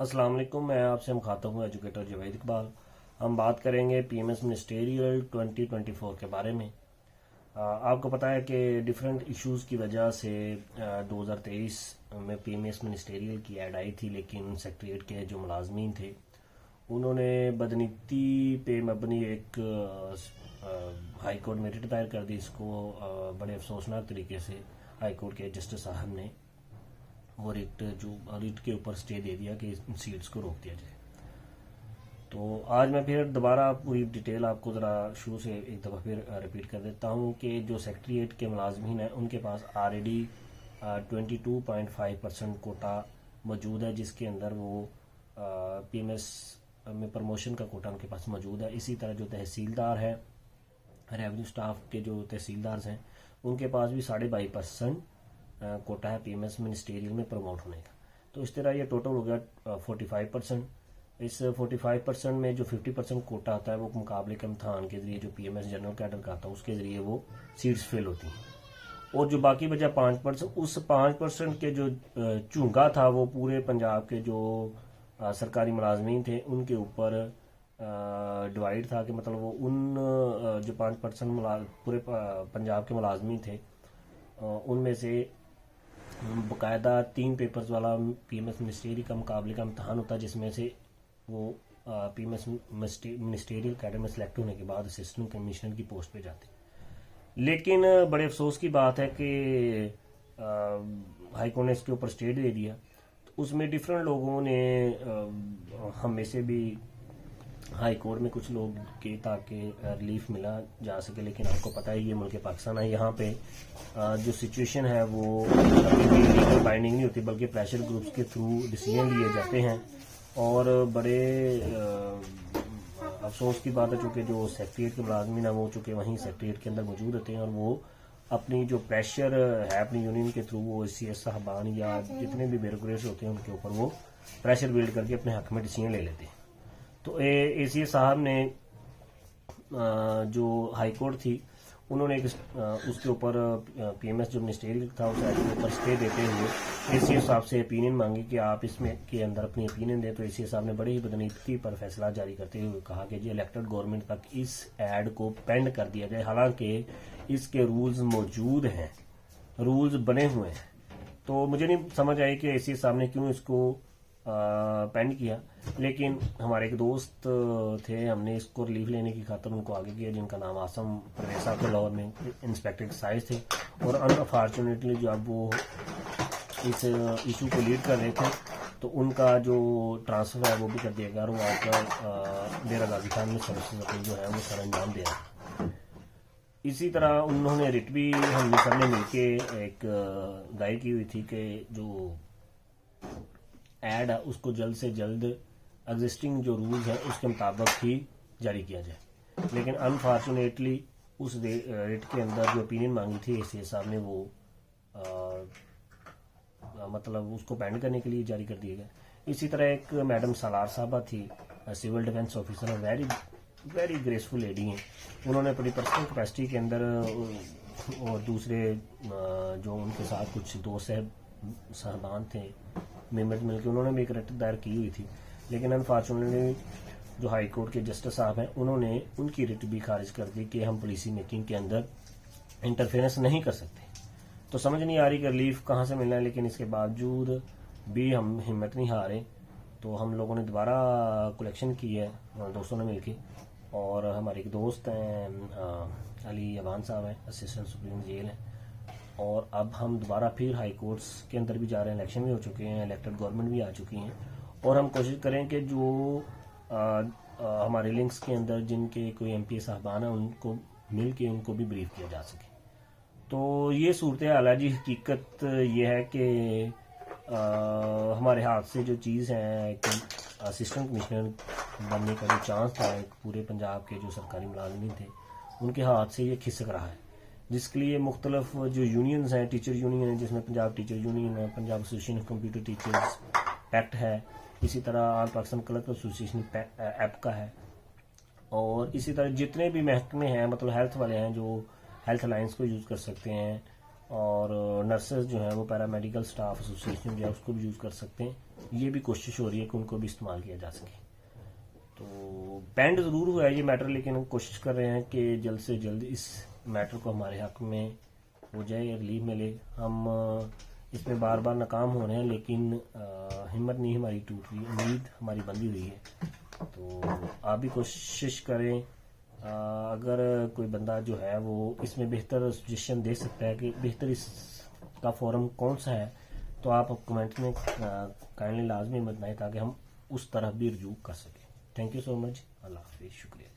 अस्सलाम वालेकुम। मैं आपसे मुखातब हूँ एजुकेटर जवेद इकबाल। हम बात करेंगे पीएमएस मिनिस्टेरियल 2024 के बारे में। आपको पता है कि डिफरेंट इश्यूज़ की वजह से 2023 में पीएमएस मिनिस्टेरियल की ऐड आई थी, लेकिन सेक्रेटरीट के जो मुलाजमीन थे उन्होंने बदनीति पे मबनी एक हाई कोर्ट में रिट दायर कर दी। इसको बड़े अफसोसनाक तरीके से हाई कोर्ट के जस्टिस साहब ने वो रिट के ऊपर स्टे दे दिया कि इन सीट्स को रोक दिया जाए। तो आज मैं फिर दोबारा पूरी डिटेल आपको ज़रा शुरू से एक दफ़ा फिर रिपीट कर देता हूँ कि जो सेक्रेटरीट के मुलाजमीन हैं उनके पास ऑलरेडी 22.5% कोटा मौजूद है, जिसके अंदर वो पीएमएस में प्रमोशन का कोटा उनके पास मौजूद है। इसी तरह जो तहसीलदार है, रेवेन्यू स्टाफ के जो तहसीलदार हैं उनके पास भी 22.5% कोटा है पीएमएस मिनिस्टेरियल में प्रमोट होने का। तो इस तरह ये टोटल हो गया 45%। इस 45% में जो 50% कोटा आता है वो मुकाबले के इम्तहान के जरिए जो पीएमएस जनरल कैडर का आता है उसके जरिए वो सीट्स फिल होती हैं। और जो बाकी बचा 5%, उस 5% के जो चूंगा था वो पूरे पंजाब के जो सरकारी मुलाजमीन थे उनके ऊपर डिवाइड था कि मतलब वो उन जो 5% पूरे पंजाब के मुलाजमीन थे उनमें से बाकायदा 3 पेपर्स वाला पीएमएस मिनिस्टेरियल का मुकाबले का इम्तहान होता है, जिसमें से वो पीएमएस मिनिस्टेरियल कैडर में सेलेक्ट होने के बाद असिस्टेंट कमिश्नर की पोस्ट पे जाते। लेकिन बड़े अफसोस की बात है कि हाई कोर्ट ने इसके ऊपर स्टे दे दिया। तो उसमें डिफरेंट लोगों ने हम में से भी हाई कोर्ट में कुछ लोग के ताकि रिलीफ मिला जा सके, लेकिन आपको पता है ये मुल्क पाकिस्तान है, यहाँ पे जो सिचुएशन है वो कभी भी लीगल बाइंडिंग नहीं होती, बल्कि प्रेशर ग्रुप्स के थ्रू डिसीजन लिए जाते हैं। और बड़े अफसोस की बात है चूँकि जो सेक्रेटरीट के मुलाजमीन है वो चूँकि वहीं सेक्रेटरीट के अंदर मौजूद होते हैं और वो अपनी जो प्रेशर है अपनी यूनियन के थ्रू वो CS साहबान या जितने भी ब्यूरोक्रेट्स होते हैं उनके ऊपर वो प्रेशर बिल्ड करके अपने हक में डिसीजन ले लेते हैं। तो ACS साहब ने जो हाई कोर्ट थी उन्होंने उसके ऊपर पीएमएस जो मिनिस्टेरियल था उस एक्ट के ऊपर स्टे देते हुए ACS साहब से ओपिनियन मांगी कि आप इसमें के अंदर अपनी ओपिनियन दें। तो ACS साहब ने बड़ी ही बदनीति पर फैसला जारी करते हुए कहा कि जी इलेक्टेड गवर्नमेंट तक इस ऐड को पेंड कर दिया जाए, हालांकि इसके रूल्स मौजूद हैं, रूल्स बने हुए हैं। तो मुझे नहीं समझ आई कि ACS साहब ने क्यों इसको पेंड किया, लेकिन हमारे एक दोस्त थे, हमने इसको रिलीफ लेने की खातर उनको आगे किया, जिनका नाम आसम परवेज साहब के लाहौर में इंस्पेक्टर एक्साइज थे। और अनफॉर्चुनेटली जब वो इस इशू को लीड कर रहे थे तो उनका जो ट्रांसफर है वो भी कर दिया गया और वो आकर डेरा गाजी खान में सर्विसेज अपनी जो है वो सर अंजाम दे रहे। इसी तरह उन्होंने रिट भी हम सब ने मिलके एक दायर की हुई थी कि जो ऐड है उसको जल्द से जल्द एग्जिस्टिंग जो रूल्स है उसके मुताबिक ही जारी किया जाए, लेकिन अनफॉर्चुनेटली उस रेट के अंदर जो ओपिनियन मांगी थी ACS साहब ने वो मतलब उसको पेंड करने के लिए जारी कर दिया गया। इसी तरह एक मैडम सालार साहबा थी, civil defence officer, very very graceful lady हैं। उन्होंने अपनी पर्सनल कैपेसिटी के अंदर और दूसरे जो उनके साथ कुछ दोस्त साहबान थे मेंबर्स मिलकर उन्होंने भी एक रिट दायर की हुई थी, लेकिन अनफॉर्चुनेटली जो हाई कोर्ट के जस्टिस साहब हैं उन्होंने उनकी रिट भी खारिज कर दी कि हम पॉलिसी मेकिंग के अंदर इंटरफेरेंस नहीं कर सकते। तो समझ नहीं आ रही कि रिलीफ कहाँ से मिलना है, लेकिन इसके बावजूद भी हम हिम्मत नहीं हारे। तो हम लोगों ने दोबारा कलेक्शन की है दोस्तों ने मिलके, और हमारे एक दोस्त हैं अली अबान साहब हैं, असिस्टेंट सुप्रीम जेल हैं, और अब हम दोबारा फिर हाई कोर्ट्स के अंदर भी जा रहे हैं। इलेक्शन भी हो चुके हैं, इलेक्टेड गवर्नमेंट भी आ चुकी हैं, और हम कोशिश करें कि जो हमारे लिंक्स के अंदर जिनके कोई MP साहबान है उनको मिल के उनको भी ब्रीफ किया जा सके। तो ये सूरत हाल है जी। हकीकत ये है कि हमारे हाथ से जो चीज़ है एक असिस्टेंट कमिश्नर बनने का जो चांस था एक पूरे पंजाब के जो सरकारी मुलाजमीन थे उनके हाथ से ये खिसक रहा है, जिसके लिए मुख्तलिफ जो यूनियंस हैं, टीचर यूनियन है जिसमें पंजाब टीचर यूनियन है, Punjab association of computer teachers act है, इसी तरह all Pakistan collector association app का है, और इसी तरह जितने भी महकमे हैं मतलब हेल्थ वाले हैं जो हेल्थ अलायंस को यूज़ कर सकते हैं, और नर्सेज जो है वो पैरामेडिकल स्टाफ एसोसिएशन जो है उसको भी यूज़ कर सकते हैं। ये भी कोशिश हो रही है कि उनको भी इस्तेमाल किया जा सके। तो पेंड ज़रूर हुआ है ये मैटर, लेकिन हम कोशिश कर रहे हैं कि जल्द से जल्द इस मैटर को हमारे हक में हो जाए, रिलीफ मिले। हम इसमें बार बार नाकाम हो रहे हैं, लेकिन हिम्मत नहीं हमारी टूट रही, उम्मीद हमारी बंधी हुई है। तो आप भी कोशिश करें। अगर कोई बंदा जो है वो इसमें बेहतर सजेशन दे सकता है कि बेहतर इसका फोरम कौन सा है, तो आप कमेंट में काइंडली लाजमी बताएं ताकि हम उस तरफ भी रुजू कर सकें। Thank you so much. अल्लाह हाफिज़। शुक्रिया।